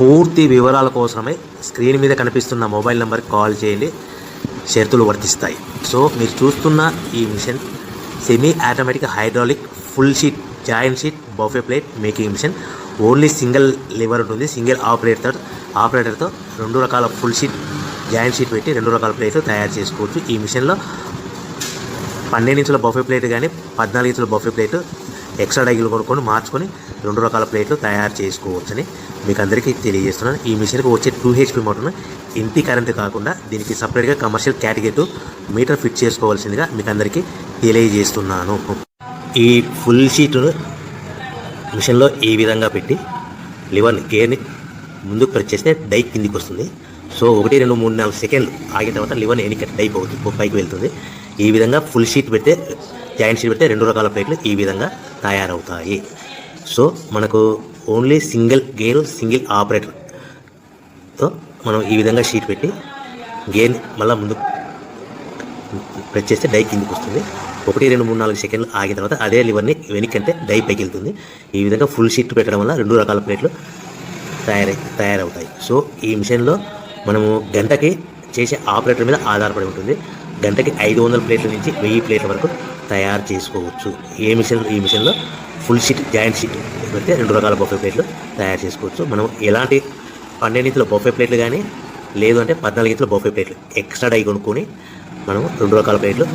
పూర్తి వివరాల కోసమే స్క్రీన్ మీద కనిపిస్తున్న మొబైల్ నెంబర్కి కాల్ చేయండి, షరతులు వర్తిస్తాయి. సో మీరు చూస్తున్న ఈ machine semi automatic hydraulic full sheet joint sheet buffet plate making machine. Only single lever ఉంటుంది, సింగిల్ ఆపరేటర్తో 2 రకాల ఫుల్ షీట్ జాయింట్ షీట్ పెట్టి 2 రకాల ప్లేట్లు తయారు చేసుకోవచ్చు. ఈ మిషన్లో 12 ఇంచుల బఫే ప్లేట్ కానీ 14 ఇంచుల బఫే ప్లేట్ ఎక్స్ట్రా డైగులు కొనుక్కొని మార్చుకొని 2 రకాల ప్లేట్లు తయారు చేసుకోవచ్చని మీకు అందరికీ తెలియజేస్తున్నాను. ఈ మిషన్కి వచ్చే 2 HP మోటార్ను ఇంటి కరెంటు కాకుండా దీనికి సపరేట్గా కమర్షియల్ కేటగిరీ మీటర్ ఫిట్ చేసుకోవాల్సిందిగా మీకు అందరికీ తెలియజేస్తున్నాను. ఈ ఫుల్ షీట్ను మిషన్లో ఈ విధంగా పెట్టి లివర్ని గేర్ని ముందుకు ప్రెస్ చేస్తే డై కిందికి వస్తుంది. సో 1 2 3 4 సెకండ్లు ఆగిన తర్వాత లివర్ని ఎన్నిక డై పైకి వెళ్తుంది. ఈ విధంగా ఫుల్ షీట్ పెడితే జాయింట్ షీట్ పెడితే 2 రకాల ప్లేట్లు ఈ విధంగా తయారవుతాయి. సో మనకు ఓన్లీ సింగిల్ గేరు సింగిల్ ఆపరేటర్తో మనం ఈ విధంగా షీట్ పెట్టి గేర్ని మళ్ళీ ముందు ప్రెస్ చేస్తే డై కిందికి వస్తుంది. 1 2 3 4 సెకండ్లు ఆగిన తర్వాత అదే లివర్ని వెనక్కంటే డై పైకి వెళ్తుంది. ఈ విధంగా ఫుల్ షీట్ పెట్టడం వల్ల 2 రకాల ప్లేట్లు తయారవుతాయి. సో ఈ మిషన్లో మనము గంటకి చేసే ఆపరేటర్ మీద ఆధారపడి ఉంటుంది. గంటకి 500 ప్లేట్ల నుంచి 1000 ప్లేట్ల వరకు తయారు చేసుకోవచ్చు. ఈ మిషన్లో ఫుల్ షీట్ జాయింట్ షీట్ పెడితే 2 రకాల బఫే ప్లేట్లు తయారు చేసుకోవచ్చు. మనం ఎలాంటి 12 ఇంచుల బఫే ప్లేట్లు కానీ లేదు అంటే 14 ఇంచుల బఫే ప్లేట్లు ఎక్స్ట్రా డై కొనుక్కొని మనం 2 రకాల ప్లేట్లు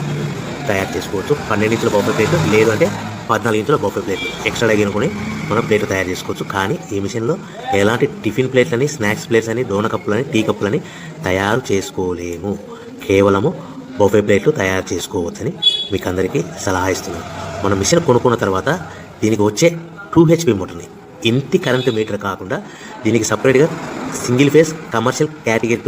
తయారు చేసుకోవచ్చు. 12 ఇంచుల బఫే ప్లేట్లు లేదు అంటే 14 ఇంచుల బఫే ప్లేట్లు ఎక్స్ట్రా డై కొనుక్కొని మనం ప్లేట్లు తయారు చేసుకోవచ్చు. కానీ ఈ మిషన్లో ఎలాంటి టిఫిన్ ప్లేట్లని స్నాక్స్ ప్లేట్స్ అని డోనా కప్పులని టీ కప్పులని తయారు చేసుకోలేము. కేవలము బఫే ప్లేట్లు తయారు చేసుకోవచ్చని మీకు అందరికీ సలహా ఇస్తున్నాను. మనం మిషన్ కొనుక్కున్న తర్వాత దీనికి వచ్చే 2 HP మోటార్ని ఇంటి కరెంటు మీటర్ కాకుండా దీనికి సపరేట్గా సింగిల్ ఫేస్ కమర్షియల్ కేటగిరీ